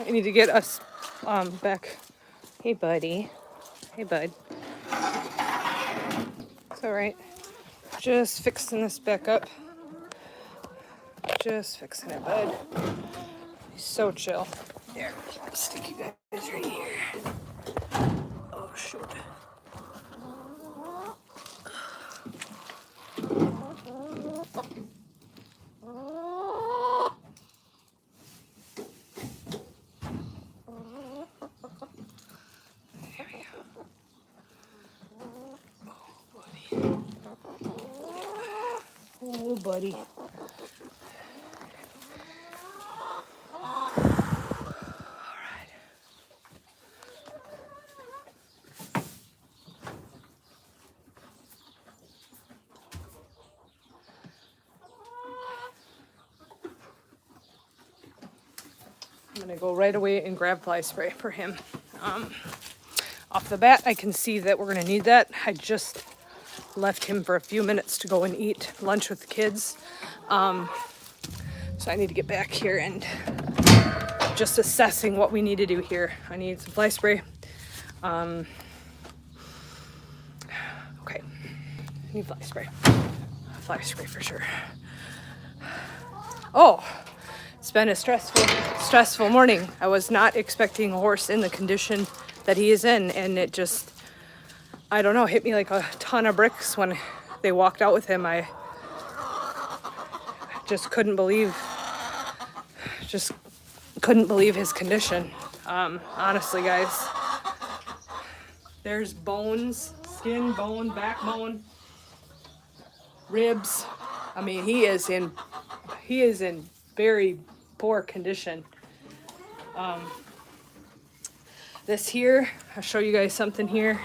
I need to get us back. Hey, buddy. Hey, bud. It's all right. Just fixing this back up. Just fixing it, bud. He's so chill. There, let's stick you guys right here. Oh, shoot. Oh, buddy. All right. I'm gonna go right away and grab fly spray for him. Off the bat, I can see that we're gonna need that. I just left him for a few minutes to go and eat lunch with the kids. So I need to get back here and just assessing what we need to do here. I need some fly spray. Okay, I need fly spray. Fly spray for sure. Oh, it's been a stressful morning. I was not expecting a horse in the condition that he is in, and it just, I don't know, hit me like a ton of bricks when they walked out with him. I just couldn't believe his condition. Honestly, guys, there's bones, skin, bone, backbone, ribs. I mean, he is in very poor condition. This here, I'll show you guys something here.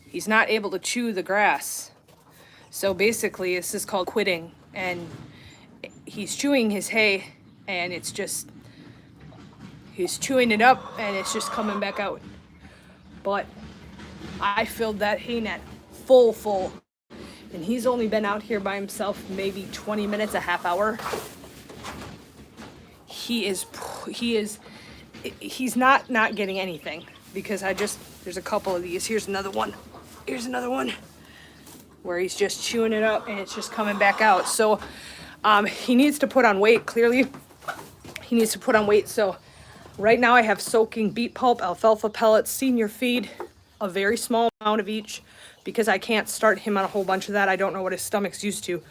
He's not able to chew the grass. So basically, this is called quitting, and he's chewing his hay, and it's just, he's chewing it up, and it's just coming back out. But I filled that hay net full, and he's only been out here by himself maybe 20 minutes, a half hour. He's not getting anything, because there's a couple of these. Here's another one where he's just chewing it up and it's just coming back out. So he needs to put on weight. Clearly he needs to put on weight. So right now I have soaking beet pulp, alfalfa pellets, senior feed, a very small amount of each, because I can't start him on a whole bunch of that. I don't know what his stomach's used to.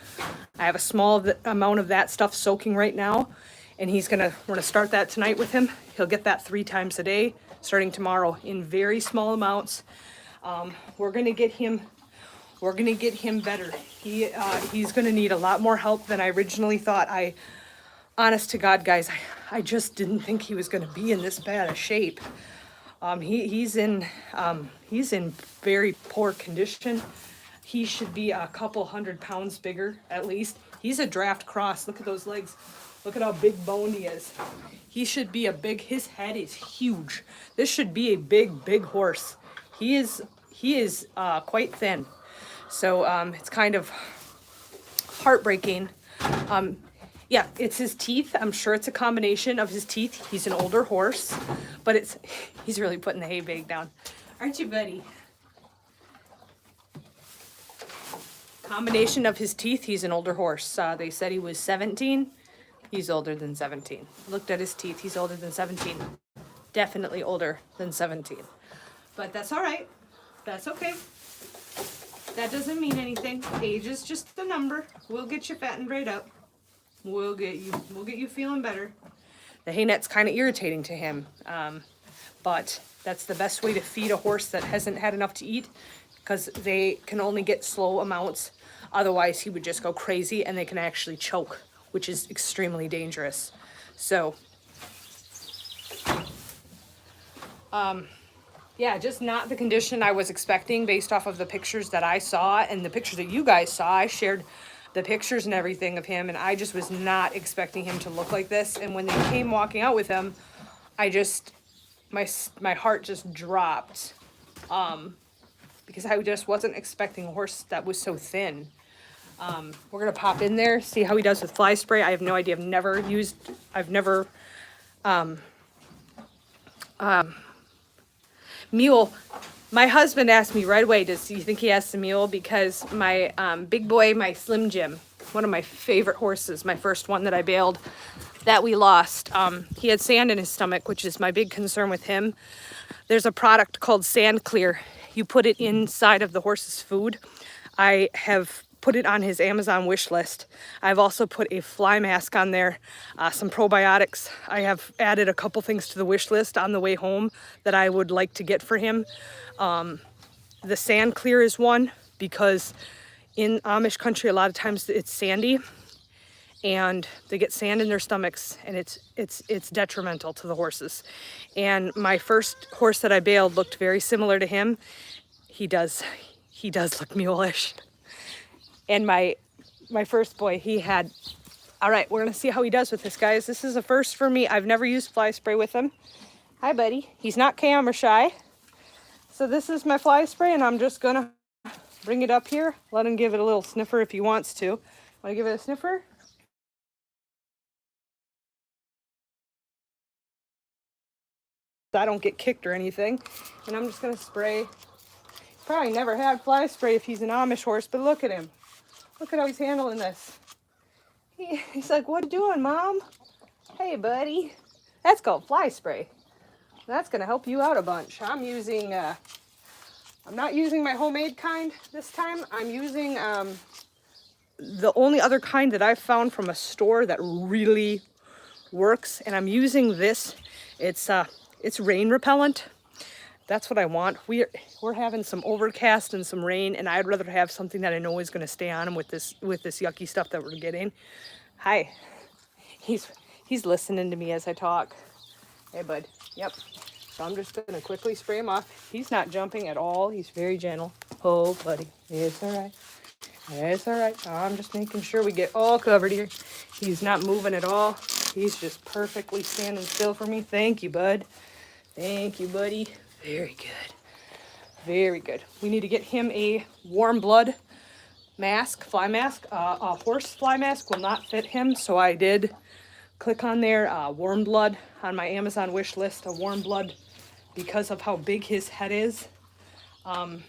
I have a small amount of that stuff soaking right now, and we're gonna start that tonight with him. He'll get that 3 times a day starting tomorrow in very small amounts. We're gonna get him better. He's gonna need a lot more help than I originally thought. Honest to God, guys, I just didn't think he was gonna be in this bad a shape. He's in very poor condition. He should be a couple 100 pounds bigger at least. He's a draft cross. Look at those legs. Look at how big boned he is. He should be his head is huge. This should be a big horse. He is quite thin. So it's kind of heartbreaking. Yeah, it's his teeth. I'm sure it's a combination of his teeth. He's an older horse, but he's really putting the hay bag down. Aren't you, buddy? Combination of his teeth. He's an older horse. They said he was 17. He's older than 17. Looked at his teeth. He's older than 17. Definitely older than 17. But that's all right. That's okay. That doesn't mean anything. Age is just a number. We'll get you fattened right up. We'll get you feeling better. The hay net's kind of irritating to him, but that's the best way to feed a horse that hasn't had enough to eat, because they can only get slow amounts. Otherwise, he would just go crazy, and they can actually choke, which is extremely dangerous. So, yeah, just not the condition I was expecting based off of the pictures that I saw and the pictures that you guys saw. I shared the pictures and everything of him, and I just was not expecting him to look like this. And when they came walking out with him, my heart just dropped, because I just wasn't expecting a horse that was so thin. We're gonna pop in there, see how he does with fly spray. I have no idea. I've never mule. My husband asked me right away, do you think he has some mule? Because my big boy, my Slim Jim, one of my favorite horses, my first one that I bailed, that we lost, he had sand in his stomach, which is my big concern with him. There's a product called Sand Clear. You put it inside of the horse's food. I have put it on his Amazon wish list. I've also put a fly mask on there, some probiotics. I have added a couple things to the wish list on the way home that I would like to get for him. The Sand Clear is one, because in Amish country, a lot of times it's sandy and they get sand in their stomachs, and it's detrimental to the horses. And my first horse that I bailed looked very similar to him. He does look muleish. And my first boy, he had, all right, we're gonna see how he does with this, guys. This is a first for me. I've never used fly spray with him. Hi, buddy. He's not camera shy. So this is my fly spray, and I'm just gonna bring it up here. Let him give it a little sniffer if he wants to. Wanna give it a sniffer? I don't get kicked or anything. And I'm just gonna spray. Probably never had fly spray if he's an Amish horse, but look at him. Look at how he's handling this. He's like, what are you doing, Mom? Hey, buddy. That's called fly spray. That's gonna help you out a bunch. I'm not using my homemade kind this time. I'm using the only other kind that I've found from a store that really works, and I'm using this. It's rain repellent. That's what I want. We're having some overcast and some rain, and I'd rather have something that I know is going to stay on him with this yucky stuff that we're getting. Hi. He's listening to me as I talk. Hey, bud. Yep. So I'm just going to quickly spray him off. He's not jumping at all. He's very gentle. Oh, buddy. It's all right. It's all right. I'm just making sure we get all covered here. He's not moving at all. He's just perfectly standing still for me. Thank you, bud. Thank you, buddy. Very good. Very good. We need to get him a warm blood mask, fly mask. A horse fly mask will not fit him, so I did click on there, warm blood on my Amazon wish list, a warm blood, because of how big his head is. I'm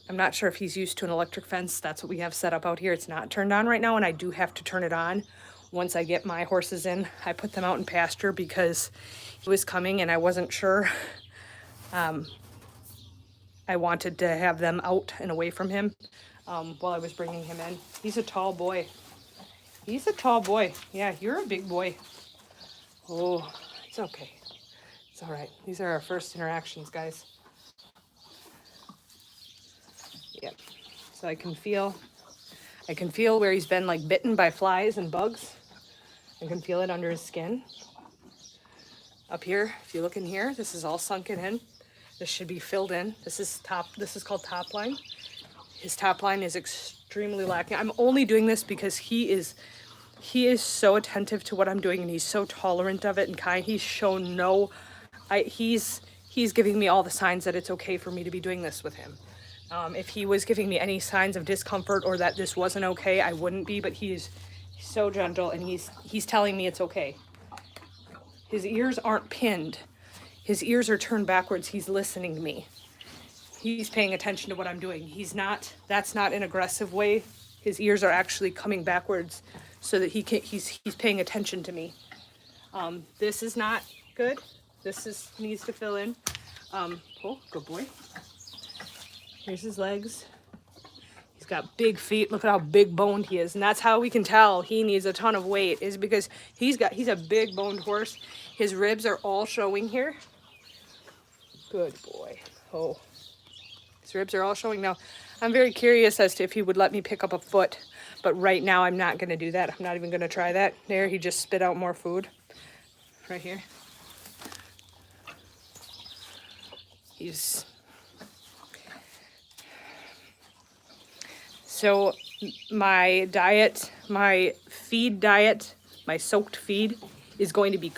not sure if he's used to an electric fence. That's what we have set up out here. It's not turned on right now, and I do have to turn it on once I get my horses in. I put them out in pasture because he was coming and I wasn't sure. I wanted to have them out and away from him while I was bringing him in. He's a tall boy. He's a tall boy. Yeah, you're a big boy. Oh, it's okay. It's all right. These are our first interactions, guys. Yep. So I can feel where he's been like bitten by flies and bugs. I can feel it under his skin. Up here, if you look in here, this is all sunken in. This should be filled in. This is called Topline. His Topline is extremely lacking. I'm only doing this because he is so attentive to what I'm doing, and he's so tolerant of it and kind. He's shown he's giving me all the signs that it's okay for me to be doing this with him. If he was giving me any signs of discomfort or that this wasn't okay, I wouldn't be, but he's so gentle, and he's telling me it's okay. His ears aren't pinned. His ears are turned backwards. He's listening to me. He's paying attention to what I'm doing. That's not an aggressive way. His ears are actually coming backwards so that he's paying attention to me. This is not good. Needs to fill in. Oh, good boy. Here's his legs. He's got big feet. Look at how big boned he is. And that's how we can tell he needs a ton of weight, is because he's a big boned horse. His ribs are all showing here. Good boy. Oh, his ribs are all showing. Now, I'm very curious as to if he would let me pick up a foot, but right now I'm not going to do that. I'm not even going to try that. There, he just spit out more food. Right here. So my diet, my feed diet, my soaked feed is going to be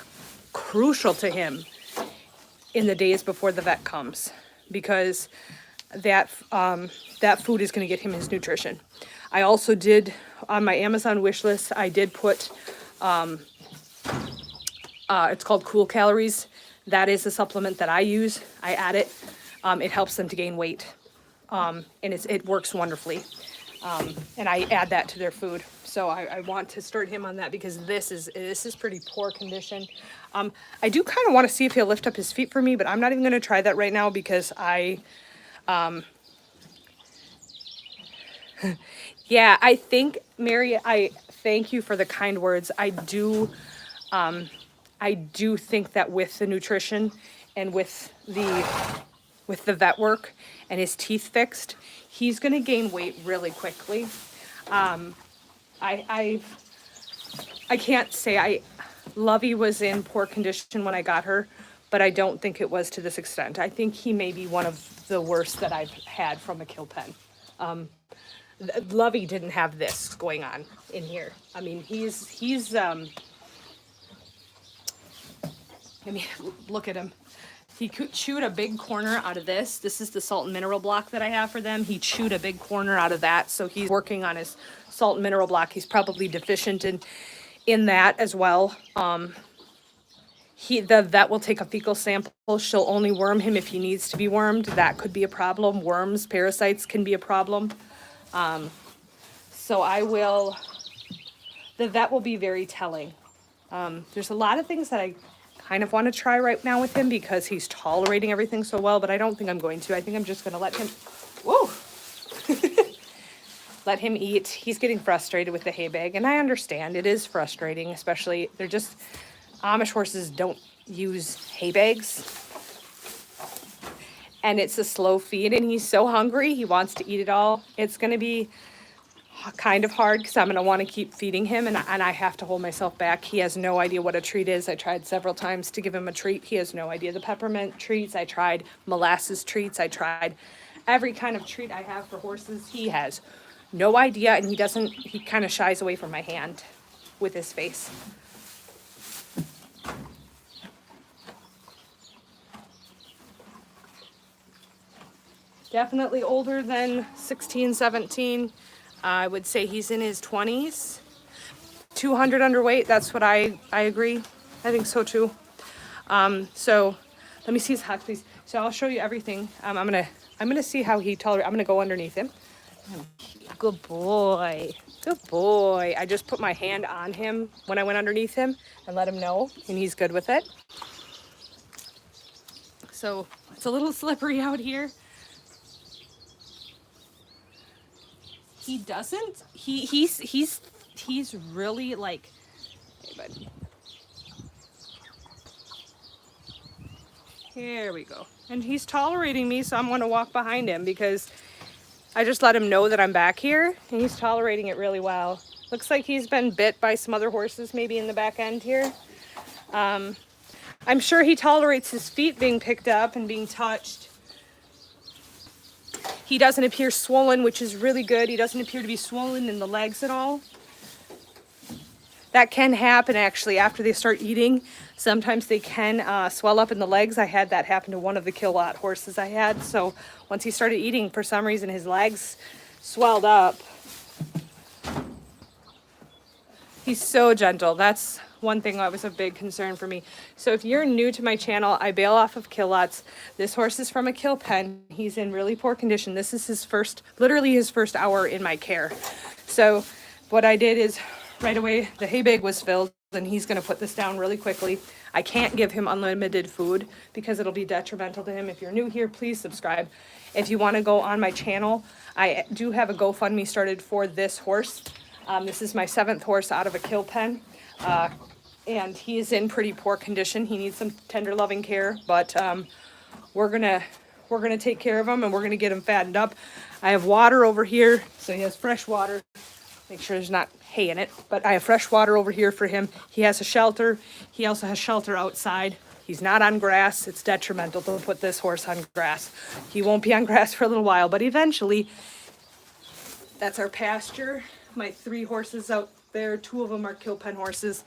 crucial to him in the days before the vet comes, because that food is going to get him his nutrition. I also did, on my Amazon wish list, I did put, it's called Cool Calories. That is a supplement that I use. I add it. It helps them to gain weight. And it works wonderfully. And I add that to their food. So I want to start him on that because this is pretty poor condition. I do kind of want to see if he'll lift up his feet for me, but I'm not even going to try that right now because yeah, I think, Mary, I thank you for the kind words. I do think that with the nutrition and with the vet work and his teeth fixed, he's going to gain weight really quickly. I can't say Lovey was in poor condition when I got her, but I don't think it was to this extent. I think he may be one of the worst that I've had from a kill pen. Lovey didn't have this going on in here. I mean, I mean, look at him. He chewed a big corner out of this. This is the salt and mineral block that I have for them. He chewed a big corner out of that, so he's working on his salt and mineral block. He's probably deficient in that as well. The vet will take a fecal sample. She'll only worm him if he needs to be wormed. That could be a problem. Worms, parasites can be a problem. So the vet will be very telling. There's a lot of things that I kind of want to try right now with him because he's tolerating everything so well, but I don't think I'm going to. I think I'm just going to let him, whoa, let him eat. He's getting frustrated with the hay bag, and I understand it is frustrating, especially Amish horses don't use hay bags, and it's a slow feed, and he's so hungry, he wants to eat it all. It's going to be kind of hard because I'm going to want to keep feeding him, and I have to hold myself back. He has no idea what a treat is. I tried several times to give him a treat. He has no idea the peppermint treats. I tried molasses treats. I tried every kind of treat I have for horses. He has no idea, and he kind of shies away from my hand with his face. Definitely older than 16, 17. I would say he's in his 20s. 200 underweight, that's what I agree. I think so too. So let me see his hot please. So I'll show you everything. I'm gonna see how he tolerates. I'm gonna go underneath him. Good boy. Good boy. I just put my hand on him when I went underneath him and let him know, and he's good with it. So it's a little slippery out here. He doesn't. He's really like. Hey, bud. Here we go. And he's tolerating me, so I'm going to walk behind him because I just let him know that I'm back here, and he's tolerating it really well. Looks like he's been bit by some other horses, maybe in the back end here. I'm sure he tolerates his feet being picked up and being touched. He doesn't appear swollen, which is really good. He doesn't appear to be swollen in the legs at all. That can happen actually after they start eating. Sometimes they can swell up in the legs. I had that happen to one of the kill lot horses I had. So once he started eating, for some reason his legs swelled up. He's so gentle. That's one thing that was a big concern for me. So if you're new to my channel, I bail off of kill lots. This horse is from a kill pen. He's in really poor condition. This is literally his first hour in my care. So what I did is right away, the hay bag was filled, and he's going to put this down really quickly. I can't give him unlimited food because it'll be detrimental to him. If you're new here, please subscribe. If you want to go on my channel, I do have a GoFundMe started for this horse. This is my 7th horse out of a kill pen. And he is in pretty poor condition. He needs some tender loving care, but we're gonna take care of him, and we're gonna get him fattened up. I have water over here, so he has fresh water. Make sure there's not hay in it, but I have fresh water over here for him. He has a shelter. He also has shelter outside. He's not on grass. It's detrimental to put this horse on grass. He won't be on grass for a little while, but eventually, that's our pasture. My 3 horses out there, 2 of them are kill pen horses.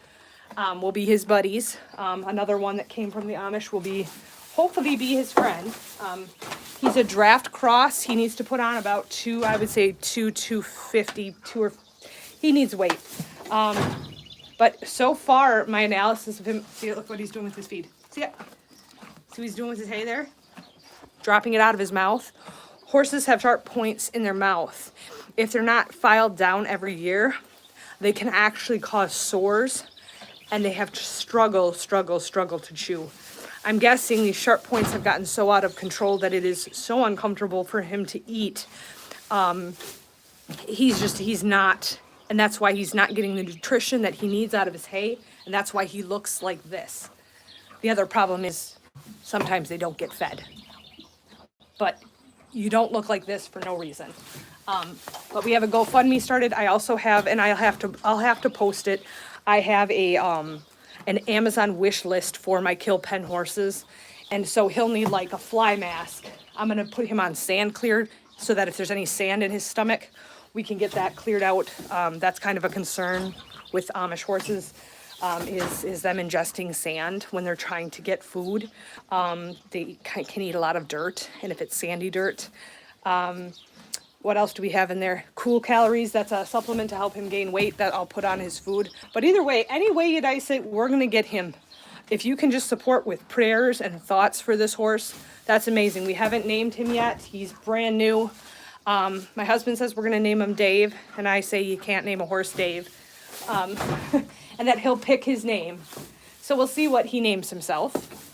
Will be his buddies. Another one that came from the Amish will hopefully be his friend. He's a draft cross. He needs to put on about two, I would say 250, he needs weight. But so far, my analysis of him, see, look what he's doing with his feed. See it? See what he's doing with his hay there? Dropping it out of his mouth. Horses have sharp points in their mouth. If they're not filed down every year, they can actually cause sores, and they have to struggle to chew. I'm guessing these sharp points have gotten so out of control that it is so uncomfortable for him to eat. He's not, and that's why he's not getting the nutrition that he needs out of his hay, and that's why he looks like this. The other problem is sometimes they don't get fed. But you don't look like this for no reason. But we have a GoFundMe started. I also have, and I'll have to post it. I have a an Amazon wish list for my kill pen horses, and so he'll need like a fly mask. I'm gonna put him on sand clear so that if there's any sand in his stomach, we can get that cleared out. That's kind of a concern with Amish horses. Is them ingesting sand when they're trying to get food. They can eat a lot of dirt, and if it's sandy dirt. What else do we have in there? Cool calories, that's a supplement to help him gain weight that I'll put on his food. But either way, any way you dice it, we're gonna get him. If you can just support with prayers and thoughts for this horse, that's amazing. We haven't named him yet, he's brand new. My husband says we're gonna name him Dave, and I say you can't name a horse Dave. And that he'll pick his name. So we'll see what he names himself.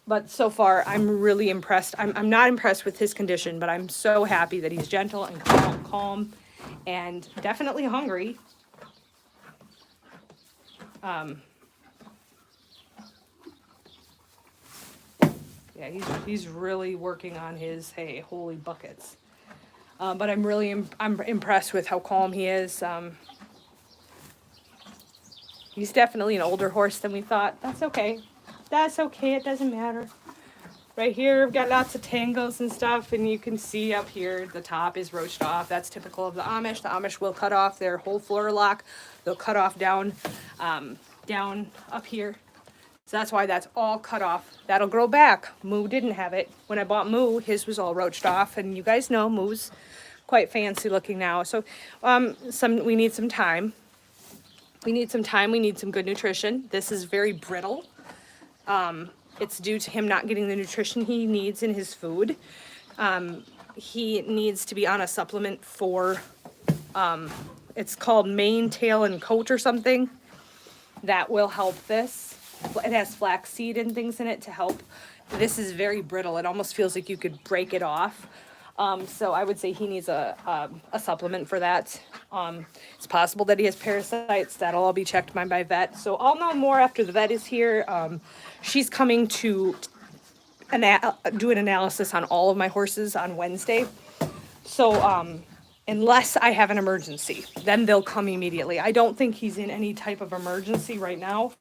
But so far, I'm really impressed. I'm not impressed with his condition, but I'm so happy that he's gentle and calm and definitely hungry. Yeah, he's really working on his, hey, holy buckets. But I'm impressed with how calm he is. He's definitely an older horse than we thought. That's okay. That's okay. It doesn't matter. Right here, we've got lots of tangles and stuff, and you can see up here the top is roached off. That's typical of the Amish. The Amish will cut off their whole floor lock. They'll cut off down up here. So that's why that's all cut off. That'll grow back. Moo didn't have it. When I bought Moo, his was all roached off, and you guys know Moo's quite fancy looking now. So we need some time. We need some time. We need some good nutrition. This is very brittle. It's due to him not getting the nutrition he needs in his food. He needs to be on a supplement for, it's called mane, tail, and coat or something. That will help this. It has flaxseed and things in it to help. This is very brittle. It almost feels like you could break it off. So I would say he needs a supplement for that. It's possible that he has parasites. That'll all be checked by my vet. So I'll know more after the vet is here. She's coming to do an analysis on all of my horses on Wednesday. So unless I have an emergency, then they'll come immediately. I don't think he's in any type of emergency right now.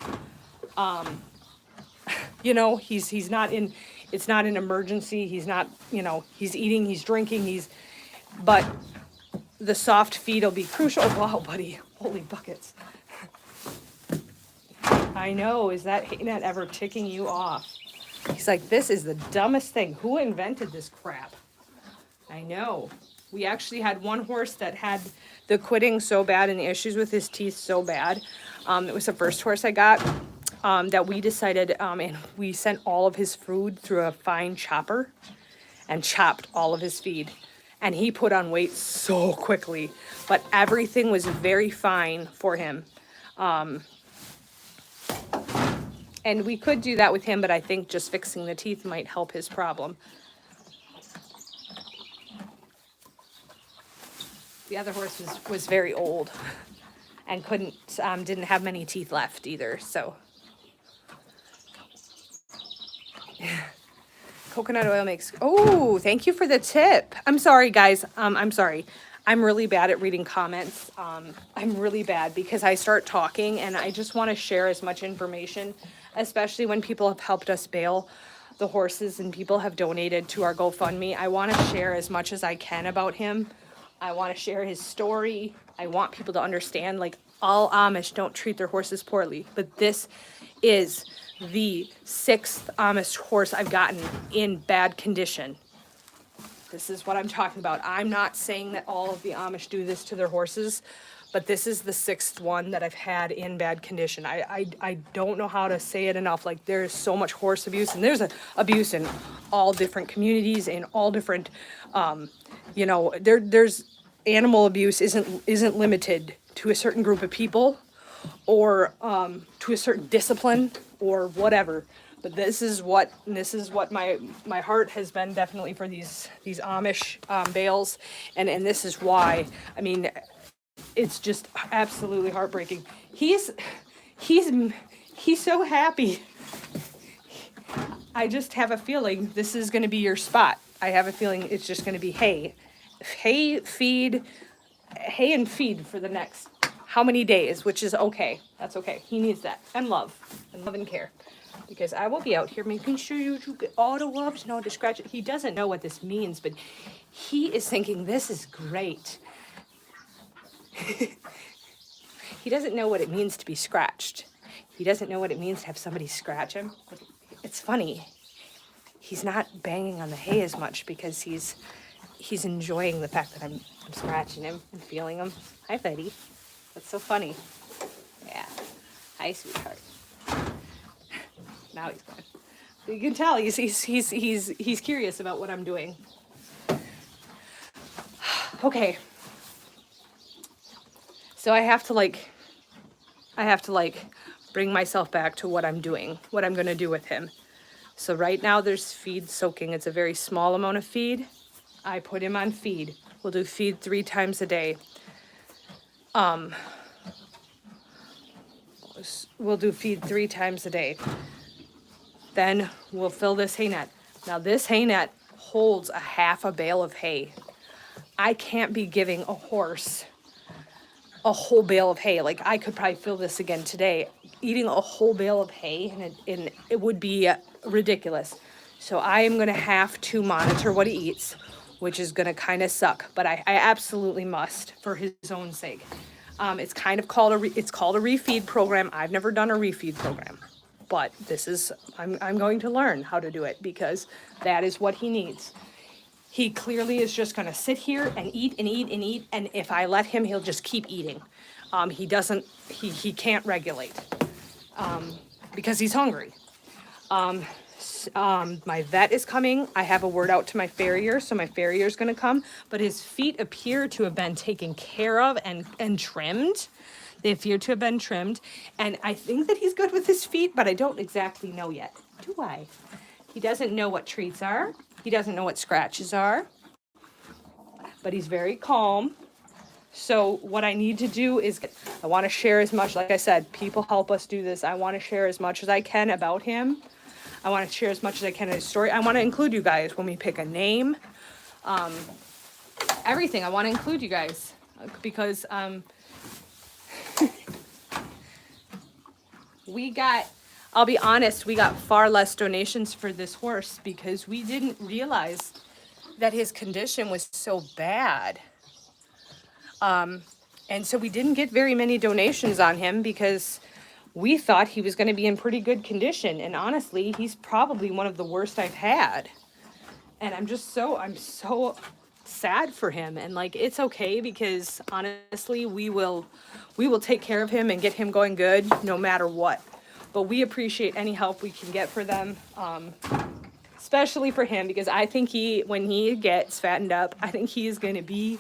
You know, he's not in, it's not an emergency. He's not, you know, he's eating, he's drinking, but the soft feed will be crucial. Oh, wow, buddy, holy buckets. I know, is that ever ticking you off? He's like, this is the dumbest thing. Who invented this crap? I know. We actually had one horse that had the quitting so bad and the issues with his teeth so bad. It was the first horse I got. That we decided, and we sent all of his food through a fine chopper and chopped all of his feed. And he put on weight so quickly, but everything was very fine for him. And we could do that with him, but I think just fixing the teeth might help his problem. The other horse was very old and didn't have many teeth left either, so. Coconut oil makes, oh, thank you for the tip. I'm sorry, guys. I'm sorry. I'm really bad at reading comments. I'm really bad because I start talking and I just want to share as much information, especially when people have helped us bail the horses and people have donated to our GoFundMe. I want to share as much as I can about him. I want to share his story. I want people to understand, like, all Amish don't treat their horses poorly, but this is the 6th Amish horse I've gotten in bad condition. This is what I'm talking about. I'm not saying that all of the Amish do this to their horses, but this is the 6th one that I've had in bad condition. I don't know how to say it enough. Like, there's so much horse abuse, and there's abuse in all different communities, in all different, you know, there's animal abuse isn't limited to a certain group of people or to a certain discipline or whatever. But this is what my heart has been definitely for these Amish bales, and this is why. I mean, it's just absolutely heartbreaking. He's so happy. I just have a feeling this is going to be your spot. I have a feeling it's just going to be hay, feed, hay and feed for the next how many days, which is okay. That's okay. He needs that, and love and care. Because I will be out here making sure you get all the loves and all the scratches. He doesn't know what this means, but he is thinking this is great. He doesn't know what it means to be scratched. He doesn't know what it means to have somebody scratch him. It's funny. He's not banging on the hay as much because he's enjoying the fact that I'm scratching him and feeling him. Hi, buddy. That's so funny. Yeah. Hi, sweetheart. Now he's gone. You can tell he's curious about what I'm doing. Okay. So I have to bring myself back to what I'm doing, what I'm going to do with him. So right now there's feed soaking. It's a very small amount of feed. I put him on feed. We'll do feed 3 times a day. We'll do feed 3 times a day. Then we'll fill this hay net. Now this hay net holds a half a bale of hay. I can't be giving a horse a whole bale of hay. Like, I could probably fill this again today. Eating a whole bale of hay, and it would be ridiculous. So I am going to have to monitor what he eats, which is going to kind of suck. But I absolutely must for his own sake. It's kind of called it's called a refeed program. I've never done a refeed program. But I'm going to learn how to do it because that is what he needs. He clearly is just going to sit here and eat and eat and eat. And if I let him, he'll just keep eating. He can't regulate because he's hungry. My vet is coming. I have a word out to my farrier, so my farrier is going to come. But his feet appear to have been taken care of and trimmed. They appear to have been trimmed. And I think that he's good with his feet, but I don't exactly know yet. Do I? He doesn't know what treats are. He doesn't know what scratches are. But he's very calm. So what I need to do is, I want to share as much, like I said, people help us do this. I want to share as much as I can about him. I want to share as much as I can in his story. I want to include you guys when we pick a name. Everything. I want to include you guys because I'll be honest, we got far less donations for this horse because we didn't realize that his condition was so bad. And so we didn't get very many donations on him because we thought he was going to be in pretty good condition. And honestly, he's probably one of the worst I've had. And I'm so sad for him. And like, it's okay because honestly, we will take care of him and get him going good no matter what. But we appreciate any help we can get for them, especially for him, because I think when he gets fattened up, I think he's going to be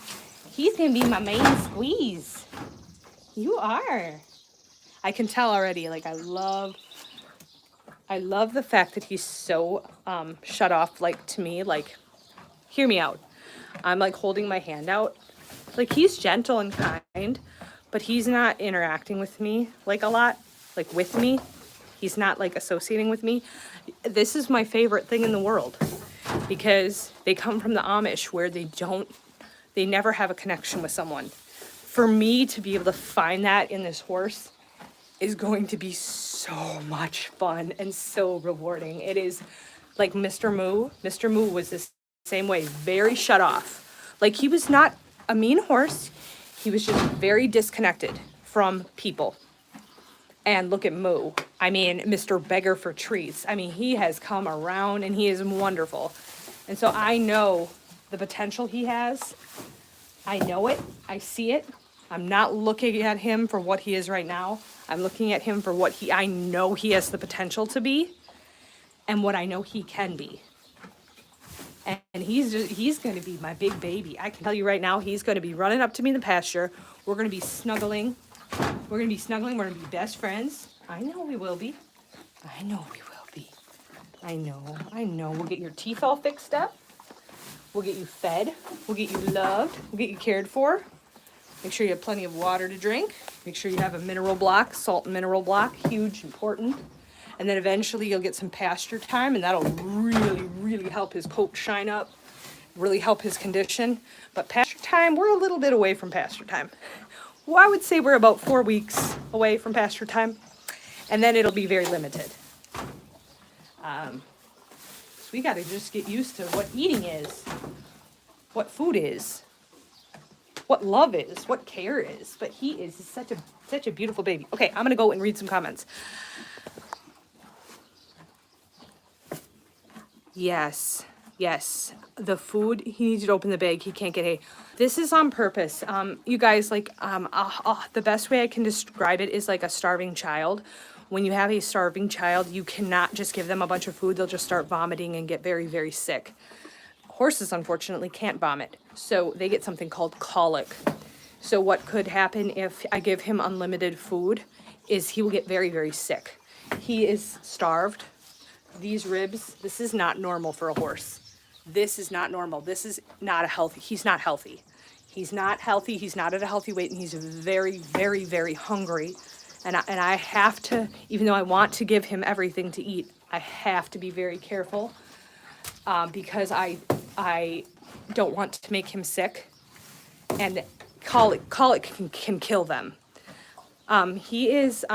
my main squeeze. You are. I can tell already, like, I love the fact that he's so shut off, like, to me, like, hear me out. I'm like holding my hand out. Like, he's gentle and kind, but he's not interacting with me like a lot, like with me. He's not like associating with me. This is my favorite thing in the world because they come from the Amish where they never have a connection with someone. For me to be able to find that in this horse is going to be so much fun and so rewarding. It is like Mr. Moo. Mr. Moo was the same way, very shut off. Like, he was not a mean horse. He was just very disconnected from people. And look at Moo. I mean, Mr. Beggar for Treats. I mean, he has come around and he is wonderful. And so I know the potential he has. I know it. I see it. I'm not looking at him for what he is right now. I'm looking at him for what I know he has the potential to be and what I know he can be. And he's going to be my big baby. I can tell you right now, he's going to be running up to me in the pasture. We're going to be snuggling. We're going to be snuggling. We're going to be best friends. I know we will be. I know we will be. I know. We'll get your teeth all fixed up. We'll get you fed. We'll get you loved. We'll get you cared for. Make sure you have plenty of water to drink. Make sure you have a mineral block, salt and mineral block, huge, important. And then eventually you'll get some pasture time, and that'll really, really help his coat shine up, really help his condition. But pasture time, we're a little bit away from pasture time. Well, I would say we're about 4 weeks away from pasture time, and then it'll be very limited. So we got to just get used to what eating is, what food is, what love is, what care is. But he is such a beautiful baby. Okay, I'm gonna go and read some comments. Yes, the food, he needs to open the bag, he can't get hay. This is on purpose. You guys, like, the best way I can describe it is like a starving child. When you have a starving child, you cannot just give them a bunch of food, they'll just start vomiting and get very, very sick. Horses, unfortunately, can't vomit, so they get something called colic. So what could happen if I give him unlimited food is he will get very, very sick. He is starved. These ribs, this is not normal for a horse. This is not normal. This is not he's not healthy. He's not healthy. He's not at a healthy weight, and he's very, very, very hungry. And I have to, even though I want to give him everything to eat, I have to be very careful because I don't want to make him sick. And colic can kill them. He is...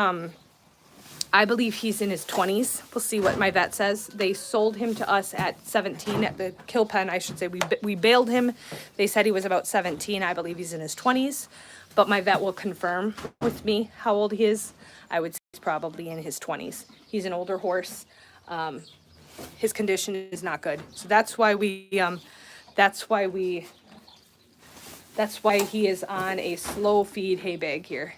I believe he's in his 20s. We'll see what my vet says. They sold him to us at 17 at the kill pen, I should say. We bailed him. They said he was about 17. I believe he's in his 20s. But my vet will confirm with me how old he is. I would say he's probably in his 20s. He's an older horse. His condition is not good. So that's why he is on a slow feed hay bag here.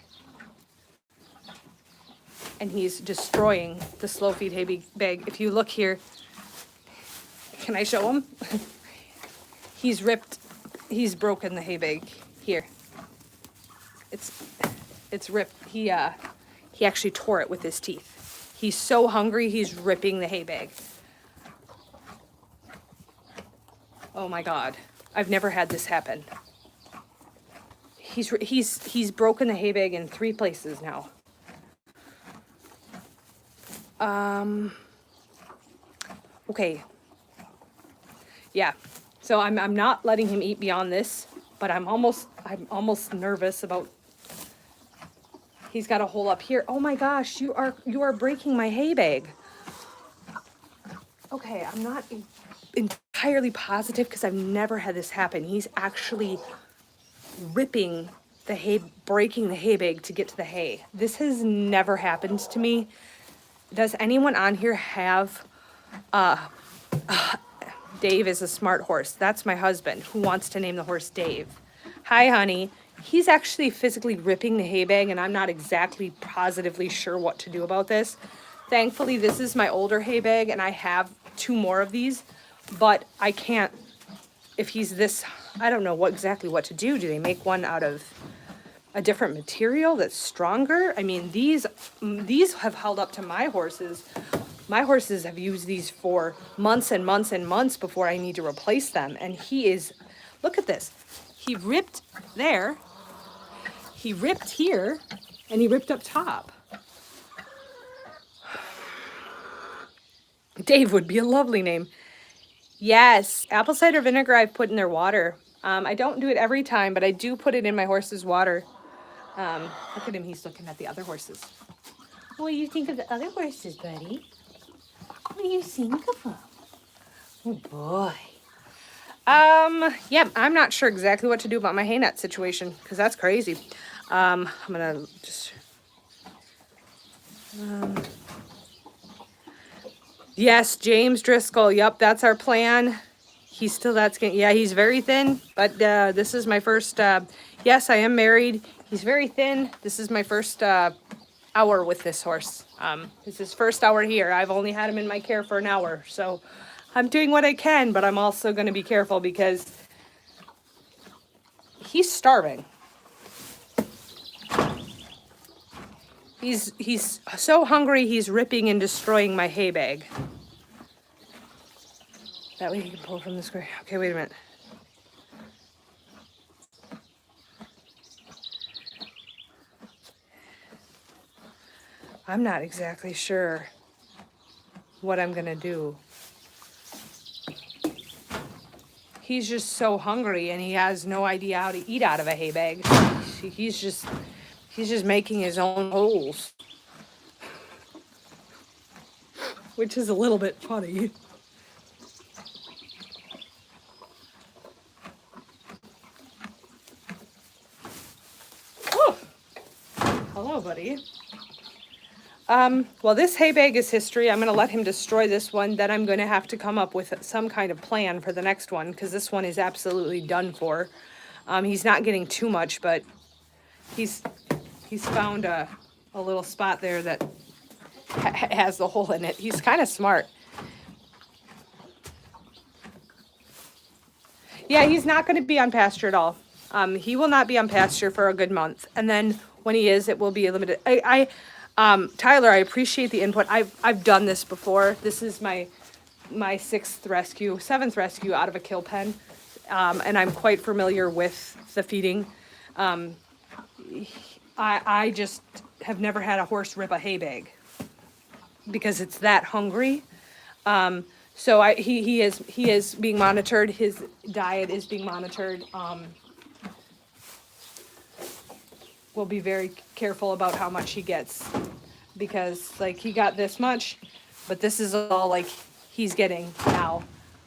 And he's destroying the slow feed hay bag. If you look here, can I show him? He's broken the hay bag here. It's ripped. He actually tore it with his teeth. He's so hungry, he's ripping the hay bag. Oh my God, I've never had this happen. He's broken the hay bag in 3 places now. Okay. Yeah. So I'm not letting him eat beyond this, but I'm almost nervous about. He's got a hole up here. Oh my gosh, you are breaking my hay bag. Okay, I'm not entirely positive because I've never had this happen. He's actually ripping the hay, breaking the hay bag to get to the hay. This has never happened to me. Does anyone on here have, Dave is a smart horse. That's my husband who wants to name the horse Dave. Hi, honey. He's actually physically ripping the hay bag, and I'm not exactly positively sure what to do about this. Thankfully, this is my older hay bag, and I have 2 more of these, but I can't, if he's this, I don't know exactly what to do. Do they make one out of a different material that's stronger? I mean, these have held up to my horses. My horses have used these for months and months and months before I need to replace them. And he is, look at this. He ripped there, he ripped here, and he ripped up top. Dave would be a lovely name. Yes, apple cider vinegar I've put in their water. I don't do it every time, but I do put it in my horse's water. Look at him, he's looking at the other horses. What do you think of the other horses, buddy? What do you think of them? Oh boy. Yeah, I'm not sure exactly what to do about my hay net situation, because that's crazy. I'm gonna just, Yes, James Driscoll. Yep, that's our plan. He's still that skinny. Yeah, he's very thin, but this is my first, yes, I am married. He's very thin. This is my first hour with this horse. It's his first hour here. I've only had him in my care for an hour, so I'm doing what I can, but I'm also going to be careful because he's starving. He's so hungry, he's ripping and destroying my hay bag. That way he can pull from the square. Okay, wait a minute. I'm not exactly sure what I'm gonna do. He's just so hungry and he has no idea how to eat out of a hay bag. He's just making his own holes, which is a little bit funny. Oh, hello, buddy. Well, this hay bag is history. I'm going to let him destroy this one. Then I'm going to have to come up with some kind of plan for the next one because this one is absolutely done for. He's not getting too much, but he's found a little spot there that has the hole in it. He's kind of smart. Yeah, he's not going to be on pasture at all. He will not be on pasture for a good month. And then when he is, it will be limited. Tyler, I appreciate the input. I've done this before. This is my seventh rescue out of a kill pen. And I'm quite familiar with the feeding. I just have never had a horse rip a hay bag because it's that hungry. So he is being monitored. His diet is being monitored. We'll be very careful about how much he gets because like he got this much, but this is all like he's getting now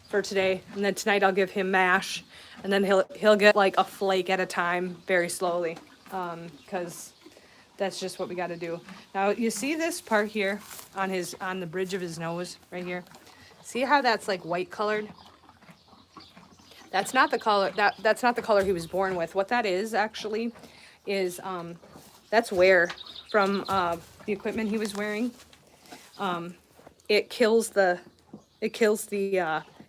for today. And then tonight I'll give him mash and then he'll get like a flake at a time very slowly. Because that's just what we got to do. Now you see this part here on the bridge of his nose right here. See how that's like white colored? That's not the color that's not the color he was born with. What that is actually is that's wear from the equipment he was wearing. It kills the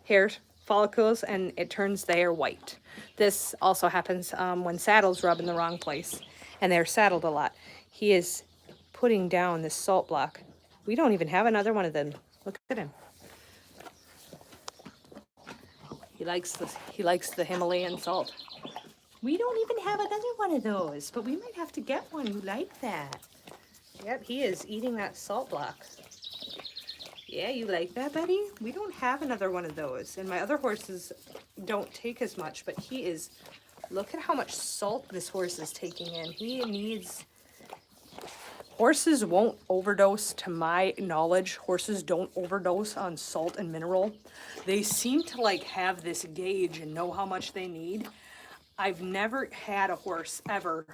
hair follicles and it turns the hair white. This also happens when saddles rub in the wrong place and they're saddled a lot. He is putting down this salt block. We don't even have another one of them. Look at him. He likes the Himalayan salt. We don't even have another one of those, but we might have to get one. You like that? Yep, he is eating that salt block. Yeah, you like that, buddy? We don't have another one of those. And my other horses don't take as much, but he is, look at how much salt this horse is taking in. Horses won't overdose, to my knowledge. Horses don't overdose on salt and mineral. They seem to like have this gauge and know how much they need. I've never had a horse ever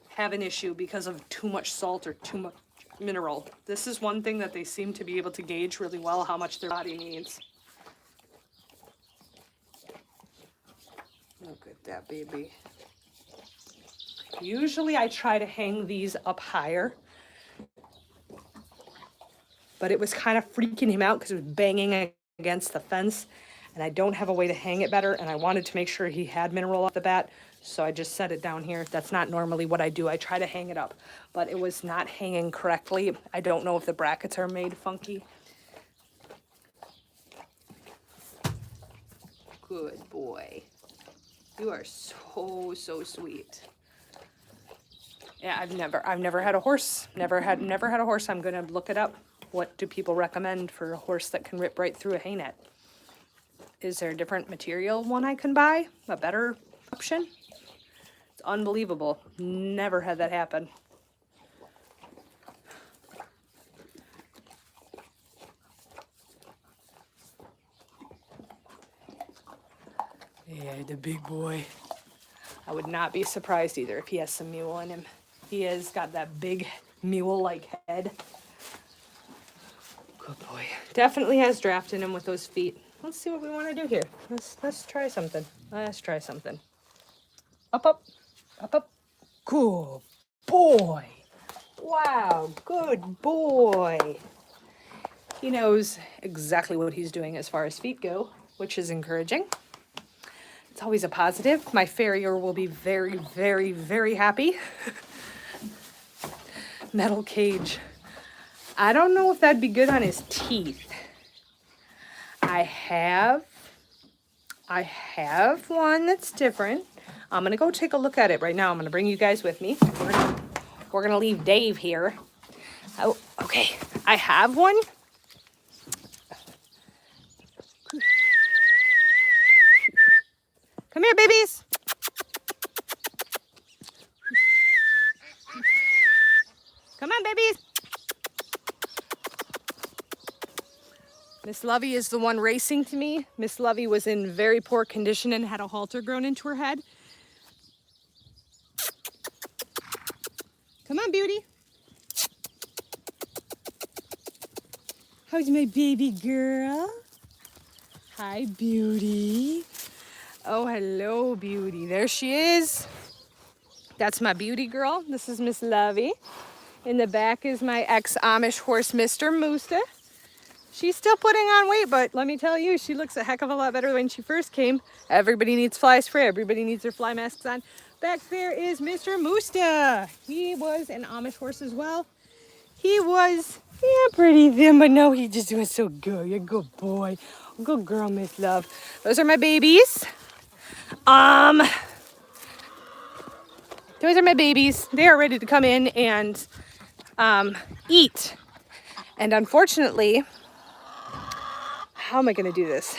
have an issue because of too much salt or too much mineral. This is one thing that they seem to be able to gauge really well, how much their body needs. Look at that baby. Usually I try to hang these up higher, but it was kind of freaking him out because it was banging against the fence and I don't have a way to hang it better, and I wanted to make sure he had mineral off the bat, so I just set it down here. That's not normally what I do. I try to hang it up, but it was not hanging correctly. I don't know if the brackets are made funky. Good boy. You are so sweet. Yeah, I've never had a horse. Never had a horse. I'm gonna look it up. What do people recommend for a horse that can rip right through a hay net? Is there a different material one I can buy? A better option? It's unbelievable. Never had that happen. Yeah, the big boy. I would not be surprised either if he has some mule in him. He has got that big mule-like head. Good boy. Definitely has draft in him with those feet. Let's see what we want to do here. Let's try something. Let's try something. Up, up, up, up. Good boy. Wow, good boy. He knows exactly what he's doing as far as feet go, which is encouraging. It's always a positive. My farrier will be very, very, very happy. Metal cage. I don't know if that'd be good on his teeth. I have one that's different. I'm gonna go take a look at it right now. I'm gonna bring you guys with me. We're gonna leave Dave here. Oh, okay. I have one. Come here, babies. Come on, babies. Miss Lovey is the one racing to me. Miss Lovey was in very poor condition and had a halter grown into her head. Come on, beauty. How's my baby girl? Hi, beauty. Oh, hello, beauty. There she is. That's my beauty girl. This is Miss Lovey. In the back is my ex-Amish horse, Mr. Musta. She's still putting on weight, but let me tell you, she looks a heck of a lot better when she first came. Everybody needs fly spray. Everybody needs their fly masks on. Back there is Mr. Musta. He was an Amish horse as well. He was, pretty thin, but no, he's just doing so good. You're a good boy. Good girl, Miss Love. Those are my babies. Those are my babies. They are ready to come in and eat. And unfortunately, how am I going to do this?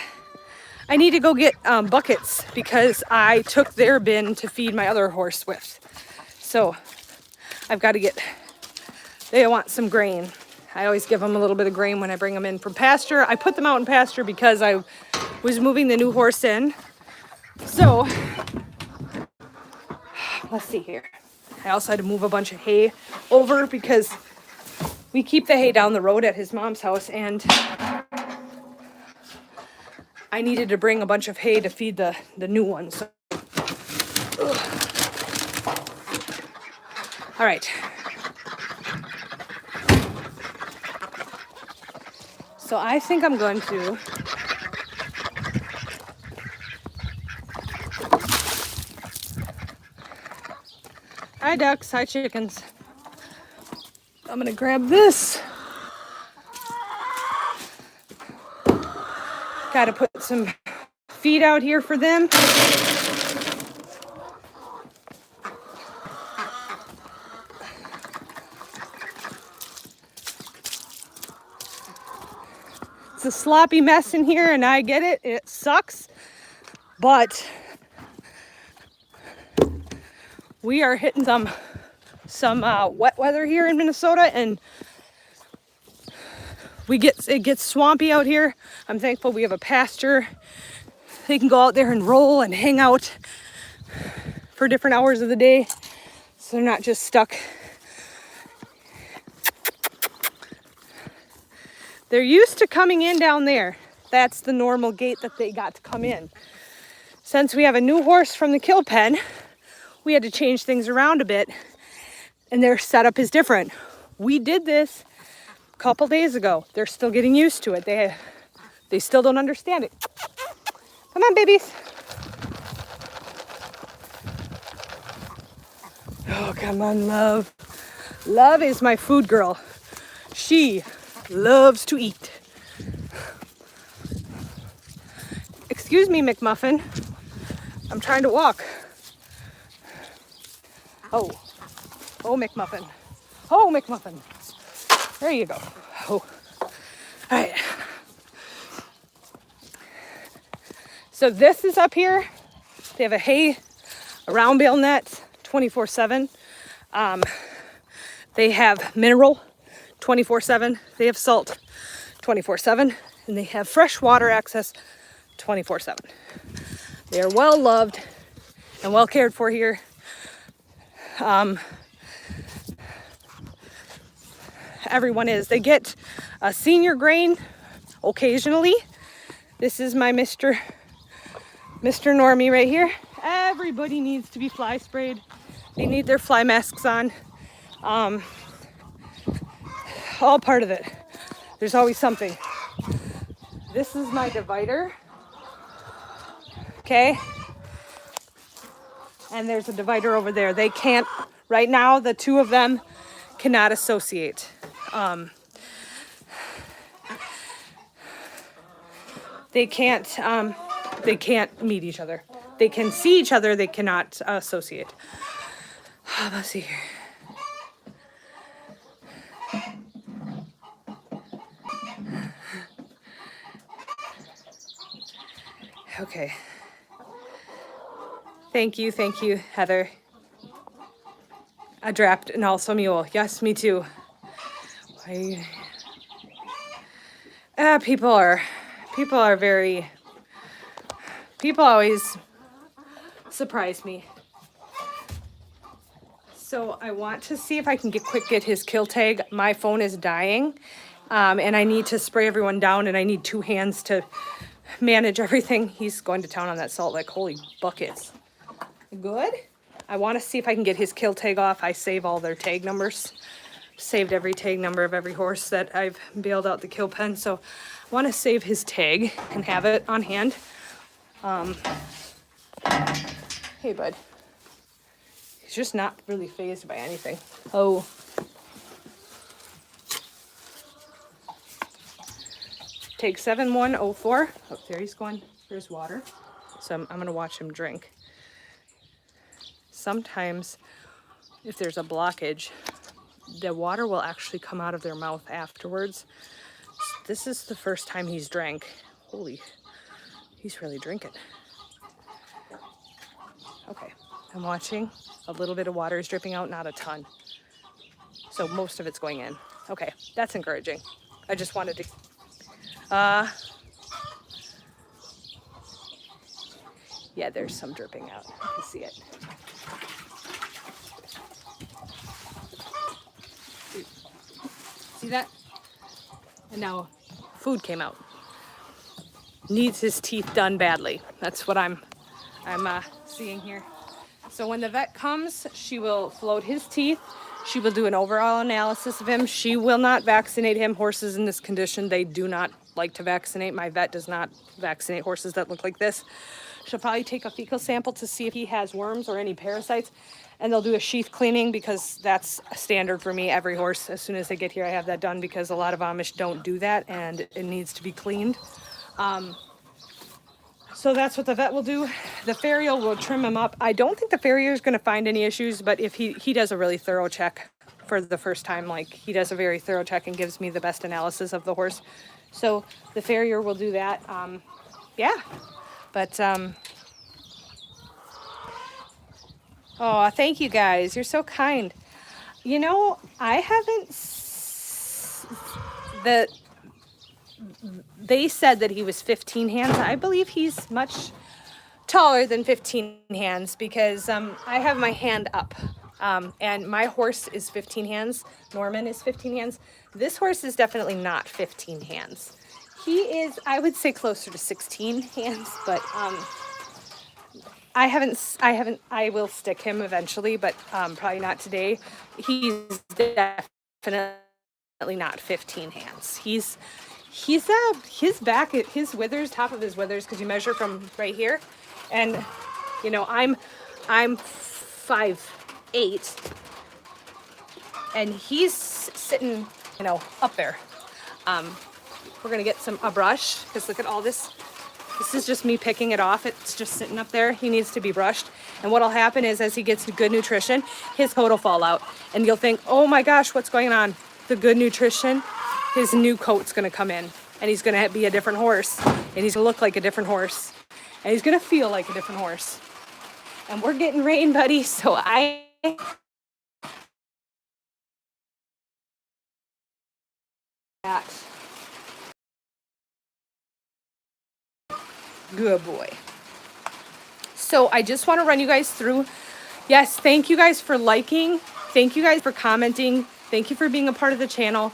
I need to go get buckets because I took their bin to feed my other horse with. So I've got to get, they want some grain. I always give them a little bit of grain when I bring them in from pasture. I put them out in pasture because I was moving the new horse in. So let's see here. I also had to move a bunch of hay over because we keep the hay down the road at his mom's house, and I needed to bring a bunch of hay to feed the new ones. So, all right. So I think I'm going to hi ducks, hi chickens. I'm gonna grab this. Gotta put some feed out here for them. It's a sloppy mess in here, and I get it. It sucks, but we are hitting some wet weather here in Minnesota, and it gets swampy out here. I'm thankful we have a pasture. They can go out there and roll and hang out for different hours of the day, so they're not just stuck. They're used to coming in down there. That's the normal gate that they got to come in. Since we have a new horse from the kill pen, we had to change things around a bit, and their setup is different. We did this a couple days ago. They're still getting used to it. They still don't understand it. Come on, babies. Oh, come on, Love. Love is my food girl. She loves to eat. Excuse me, McMuffin. I'm trying to walk. Oh, McMuffin. Oh, McMuffin. There you go. Oh, all right. So this is up here. They have a round bale net 24/7. They have mineral 24/7. They have salt 24/7, and they have fresh water access 24/7. They are well loved and well cared for here. everyone is. They get a senior grain occasionally. This is my Mr. Normie right here. Everybody needs to be fly sprayed. They need their fly masks on. All part of it. There's always something. This is my divider. Okay. And there's a divider over there. They can't, right now, the two of them cannot associate. They can't meet each other. They can see each other, they cannot associate. Let's see here. Okay. Thank you, Heather. A draft and also mule. Yes, me too. People always surprise me. So I want to see if I can get his kill tag. My phone is dying, and I need to spray everyone down, and I need 2 hands to manage everything. He's going to town on that salt lick. Holy buckets. Good. I want to see if I can get his kill tag off. I save all their tag numbers. Saved every tag number of every horse that I've bailed out the kill pen. So I want to save his tag and have it on hand. Hey, bud. He's just not really fazed by anything. Oh. Tag 7104. Oh, there he's going. There's water. So I'm going to watch him drink. Sometimes, if there's a blockage, the water will actually come out of their mouth afterwards. This is the first time he's drank. Holy, he's really drinking. Okay, I'm watching. A little bit of water is dripping out, not a ton. So most of it's going in. Okay, that's encouraging. I just wanted to... yeah, there's some dripping out. I can see it. See that? And now food came out. Needs his teeth done badly. That's what I'm seeing here. So when the vet comes, she will float his teeth. She will do an overall analysis of him. She will not vaccinate him. Horses in this condition, they do not like to vaccinate. My vet does not vaccinate horses that look like this. She'll probably take a fecal sample to see if he has worms or any parasites. And they'll do a sheath cleaning because that's a standard for me. Every horse, as soon as they get here, I have that done because a lot of Amish don't do that and it needs to be cleaned. So that's what the vet will do. The farrier will trim him up. I don't think the farrier is going to find any issues, but if he does a really thorough check for the first time, like he does a very thorough check and gives me the best analysis of the horse. So the farrier will do that. Yeah, but oh, thank you guys. You're so kind. You know, I haven't they said that he was 15 hands. I believe he's much taller than 15 hands because I have my hand up. And my horse is 15 hands. Norman is 15 hands. This horse is definitely not 15 hands. He is, I would say, closer to 16 hands, but I will stick him eventually, but probably not today. He's definitely not 15 hands. He's his back, his withers, top of his withers, because you measure from right here, and you know I'm 5'8", and he's sitting, you know, up there. We're gonna get a brush, because look at all this. This is just me picking it off. It's just sitting up there. He needs to be brushed. And what'll happen is, as he gets good nutrition, his coat will fall out, and you'll think, oh my gosh, what's going on? The good nutrition, his new coat's gonna come in, and he's gonna be a different horse, and he's gonna look like a different horse, and he's gonna feel like a different horse. And we're getting rain, buddy, so good boy. So I just want to run you guys through. Yes, thank you guys for liking. Thank you guys for commenting. Thank you for being a part of the channel.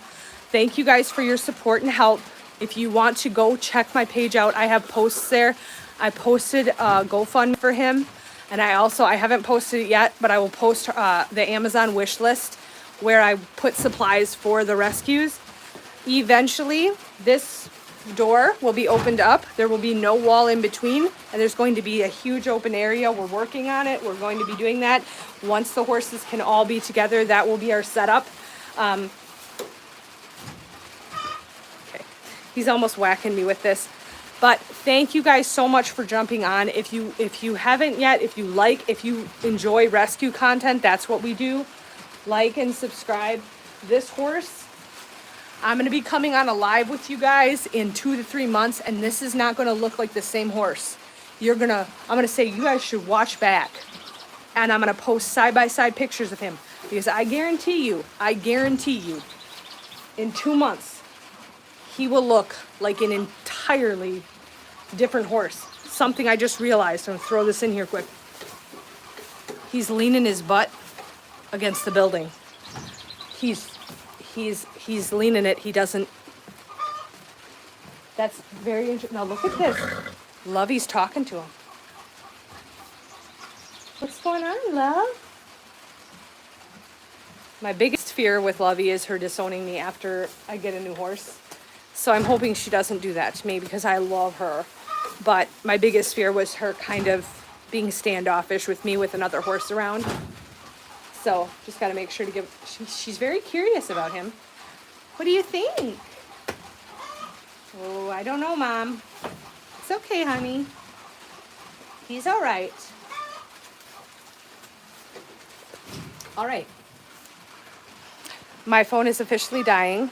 Thank you guys for your support and help. If you want to go check my page out, I have posts there. I posted a GoFundMe for him, and I haven't posted it yet, but I will post the Amazon wish list where I put supplies for the rescues. Eventually, this door will be opened up. There will be no wall in between, and there's going to be a huge open area. We're working on it. We're going to be doing that. Once the horses can all be together, that will be our setup. Okay, he's almost whacking me with this. But thank you guys so much for jumping on. If you haven't yet, if you enjoy rescue content, that's what we do. Like and subscribe. This horse, I'm going to be coming on a live with you guys in 2 to 3 months, and this is not going to look like the same horse. I'm going to say you guys should watch back, and I'm going to post side-by-side pictures of him, because I guarantee you, in 2 months, he will look like an entirely different horse. Something I just realized. I'm going to throw this in here quick. He's leaning his butt against the building. He's leaning it. He doesn't. That's very interesting. Now look at this. Lovey's talking to him. What's going on, love? My biggest fear with Lovey is her disowning me after I get a new horse. So I'm hoping she doesn't do that to me because I love her. But my biggest fear was her kind of being standoffish with me with another horse around. So just got to make sure to give. She's very curious about him. What do you think? Oh, I don't know, Mom. It's okay, honey. He's all right. All right. My phone is officially dying.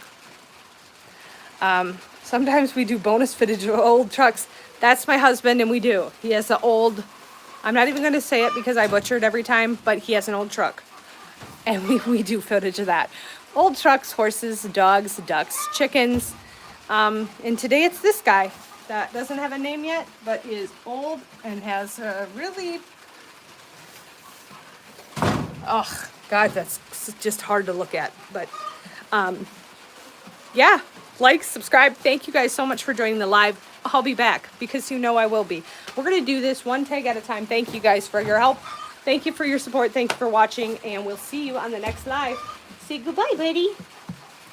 Sometimes we do bonus footage of old trucks. That's my husband, and we do. He has the old, I'm not even going to say it because I butcher it every time, but he has an old truck. And we do footage of that. Old trucks, horses, dogs, ducks, chickens. And today it's this guy that doesn't have a name yet, but is old and has a really... Oh, God, that's just hard to look at. But, yeah, like, subscribe. Thank you guys so much for joining the live. I'll be back because you know I will be. We're going to do this one tag at a time. Thank you guys for your help. Thank you for your support. Thank you for watching. And we'll see you on the next live. Say goodbye, buddy.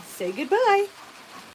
Say goodbye.